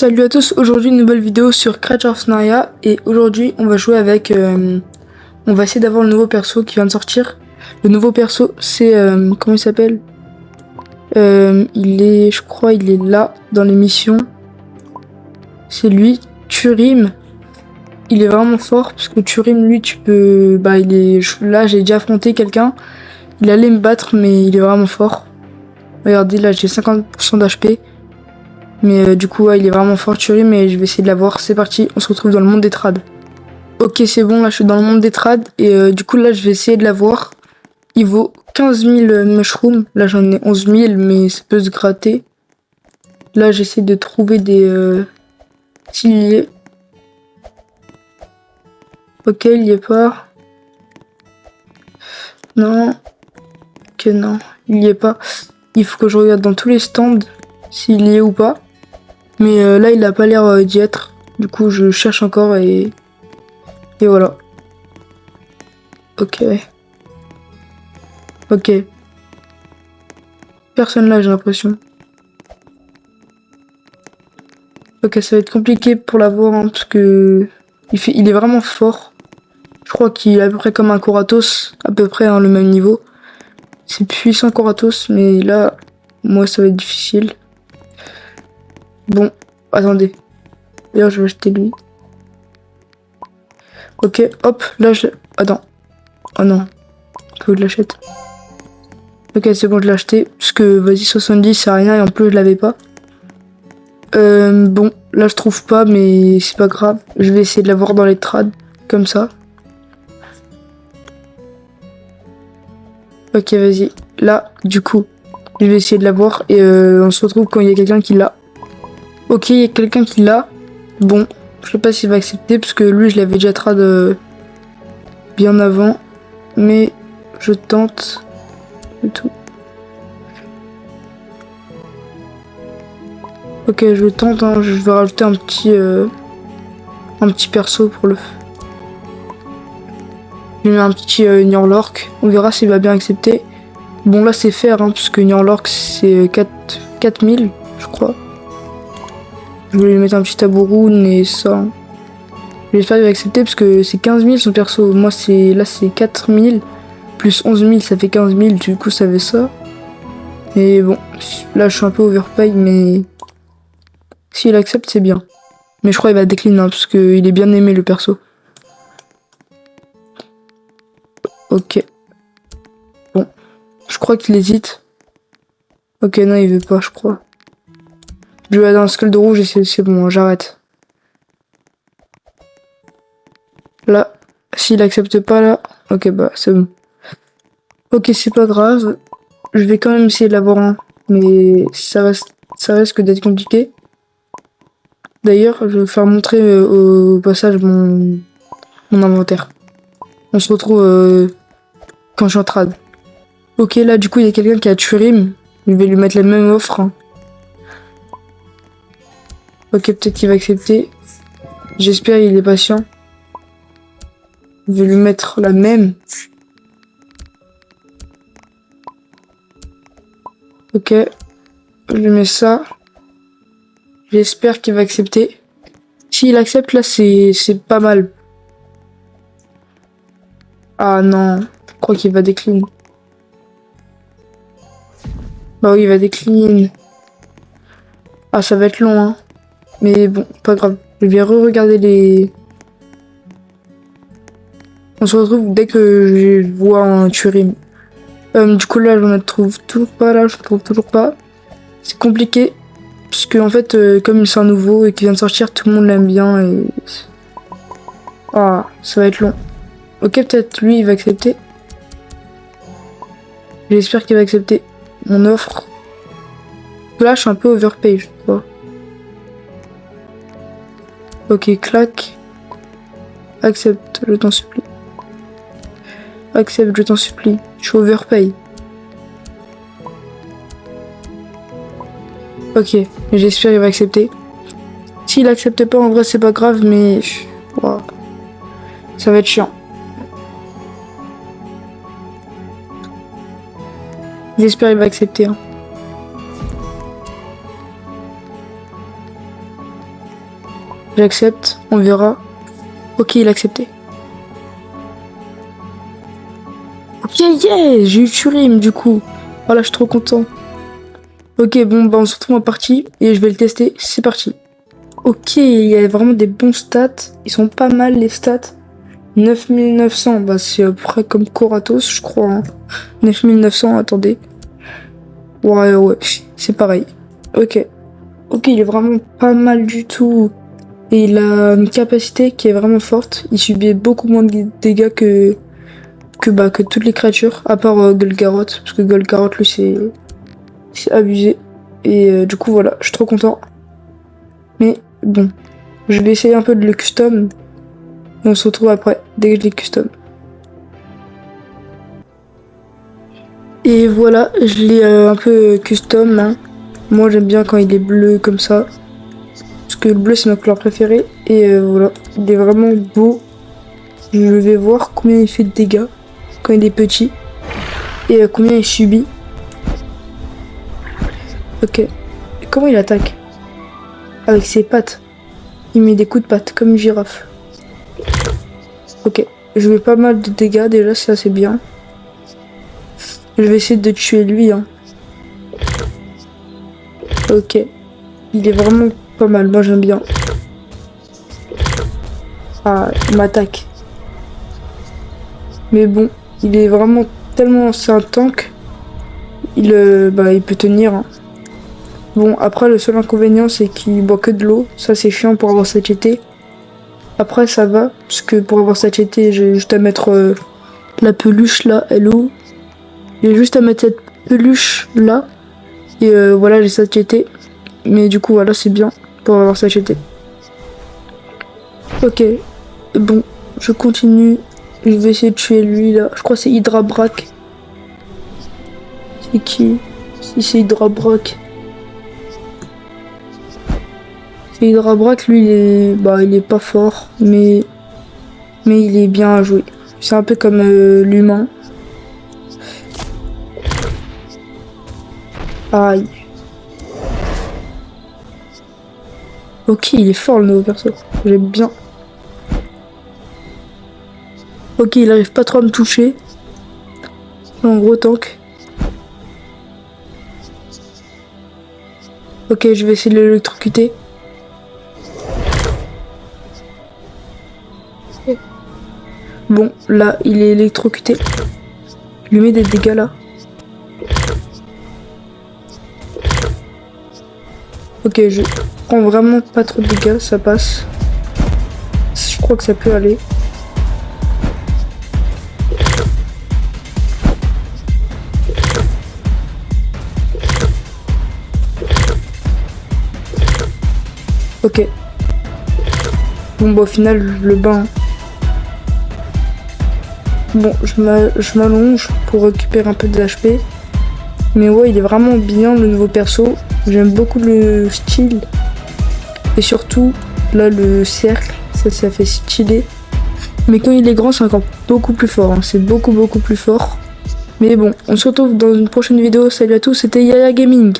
Salut à tous, aujourd'hui une nouvelle vidéo sur Crash of Narnia et aujourd'hui on va jouer avec, on va essayer d'avoir le nouveau perso qui vient de sortir. Le nouveau perso c'est, comment il s'appelle? Je crois il est là dans les missions. C'est lui, Turim. Il est vraiment fort parce que Turim lui tu peux, là j'ai déjà affronté quelqu'un. Il allait me battre mais il est vraiment fort. Regardez là j'ai 50% d'HP. Mais du coup, ouais, il est vraiment fort Turim mais je vais essayer de l'avoir. C'est parti, on se retrouve dans le monde des trades. Ok, c'est bon, là je suis dans le monde des trades. Et du coup, là je vais essayer de l'avoir. Il vaut 15 000 mushrooms. Là j'en ai 11 000, mais ça peut se gratter. Là j'essaie de trouver des piliers. Ok, il y est pas. Non. Ok, non, il y est pas. Il faut que je regarde dans tous les stands s'il y est ou pas. Mais là il a pas l'air d'y être. Du coup, je cherche encore et voilà. Ok. Ok. Personne là, j'ai l'impression. Ok, ça va être compliqué pour l'avoir, hein, parce que il est vraiment fort. Je crois qu'il est à peu près comme un Koratos, à peu près hein, le même niveau. C'est puissant Koratos, mais là, moi, ça va être difficile. Bon, attendez. D'ailleurs, je vais acheter lui. Ok, hop, là, Attends. Oh non. Faut que je l'achète. Ok, c'est bon, je l'ai acheté. Parce que, vas-y, 70, c'est rien, et en plus, je l'avais pas. Bon, là, je trouve pas, mais c'est pas grave. Je vais essayer de l'avoir dans les trades, comme ça. Ok, vas-y. Là, du coup, je vais essayer de l'avoir et on se retrouve quand il y a quelqu'un qui l'a. Ok, il y a quelqu'un qui l'a. Bon, je sais pas s'il va accepter parce que lui, je l'avais déjà trad bien avant. Mais je tente et tout. Ok, je tente, hein, je vais rajouter un petit perso pour le... Je mets un petit Niorlork. On verra s'il va bien accepter. Bon, là, c'est faire, hein, parce que Niorlork, c'est 4000, je crois. Je vais lui mettre un petit tabouroun et ça. J'espère qu'il va accepter parce que c'est 15 000 son perso. Moi, là, c'est 4 000 plus 11 000, ça fait 15 000. Du coup, ça fait ça. Et bon, là, je suis un peu overpay, mais s'il accepte, c'est bien. Mais je crois qu'il va décliner, hein, parce qu'il est bien aimé, le perso. Ok. Bon, je crois qu'il hésite. Ok, non, il veut pas, je crois. Je vais dans le skull de rouge et c'est bon, j'arrête. Là, s'il accepte pas, là, ok, bah, c'est bon. Ok, c'est pas grave. Je vais quand même essayer de l'avoir un, mais ça risque d'être compliqué. D'ailleurs, je vais faire montrer au passage mon inventaire. On se retrouve quand je suis en trad. Ok, là, du coup, il y a quelqu'un qui a tué Rim. Je vais lui mettre la même offre. Hein. Ok, peut-être qu'il va accepter. J'espère qu'il est patient. Je vais lui mettre la même. Ok, je lui mets ça. J'espère qu'il va accepter. S'il accepte, là, c'est pas mal. Ah non, je crois qu'il va décliner. Bah oui, il va décliner. Ah, ça va être long, hein. Mais bon, pas grave. Je vais re-regarder les... On se retrouve dès que je vois un Turim. Du coup, là, j'en trouve toujours pas, là. Je trouve toujours pas. C'est compliqué. Parce que, en fait, comme c'est un nouveau et qu'il vient de sortir, tout le monde l'aime bien et... Ah, ça va être long. Ok, peut-être lui, il va accepter. J'espère qu'il va accepter mon offre. Là, je suis un peu overpay, je crois. Ok, clac. Accepte, je t'en supplie. Accepte, je t'en supplie. Je suis overpay. Ok, j'espère qu'il va accepter. S'il accepte pas, en vrai, c'est pas grave, mais... Wow. Ça va être chiant. J'espère qu'il va accepter. Hein. J'accepte, on verra. Ok, il a accepté. Ok, yeah, j'ai eu Turim du coup. Voilà, je suis trop content. Ok, bon, bah on se retrouve en partie et je vais le tester. C'est parti. Ok, il y a vraiment des bons stats. Ils sont pas mal les stats. 9900, bah c'est à peu près comme Koratos, je crois. Hein. 9900, attendez. Ouais, c'est pareil. Ok. Ok, il est vraiment pas mal du tout. Et il a une capacité qui est vraiment forte. Il subit beaucoup moins de dégâts que toutes les créatures, à part Golgaroth. Parce que Golgaroth, lui, c'est abusé. Et du coup, voilà, je suis trop content. Mais bon, je vais essayer un peu de le custom. Et on se retrouve après, dès que je l'ai custom. Et voilà, je l'ai un peu custom. Hein. Moi, j'aime bien quand il est bleu comme ça. Parce que le bleu, c'est ma couleur préférée. Et voilà, il est vraiment beau. Je vais voir combien il fait de dégâts quand il est petit. Et combien il subit. Ok. Et comment il attaque? Avec ses pattes. Il met des coups de patte, comme une girafe. Ok. Je mets pas mal de dégâts, déjà, c'est assez bien. Je vais essayer de tuer lui. Hein. Ok. Il est vraiment pas mal, moi j'aime bien. Ah, il m'attaque. Mais bon, il est vraiment tellement... C'est un tank. Il peut tenir. Hein. Bon, après, le seul inconvénient, c'est qu'il boit que de l'eau. Ça, c'est chiant pour avoir cette GT. Après, ça va. Parce que pour avoir cette GT, j'ai juste à mettre la peluche là. Hello. J'ai juste à mettre cette peluche là. Et voilà, j'ai cette GT. Mais du coup, voilà, c'est bien pour avoir cette GT. Ok. Bon, je continue. Je vais essayer de tuer lui là. Je crois que c'est Hydrabrack. C'est qui? Si c'est Hydrabrack. C'est Hydrabrack, lui il est pas fort, mais il est bien à jouer. C'est un peu comme l'humain. Aïe. Ok, il est fort le nouveau perso. J'aime bien. Ok, il arrive pas trop à me toucher. C'est un gros tank. Ok, je vais essayer de l'électrocuter. Bon, là, il est électrocuté. Je lui mets des dégâts là. Ok, je prends vraiment pas trop de dégâts, ça passe. Je crois que ça peut aller. Ok. Bon, bah au final, le bain. Bon, je m'allonge pour récupérer un peu de HP. Mais ouais, il est vraiment bien le nouveau perso. J'aime beaucoup le style. Et surtout, là, le cercle, ça fait stylé. Mais quand il est grand, c'est encore beaucoup plus fort. Hein. C'est beaucoup plus fort. Mais bon, on se retrouve dans une prochaine vidéo. Salut à tous, c'était Yaya Gaming.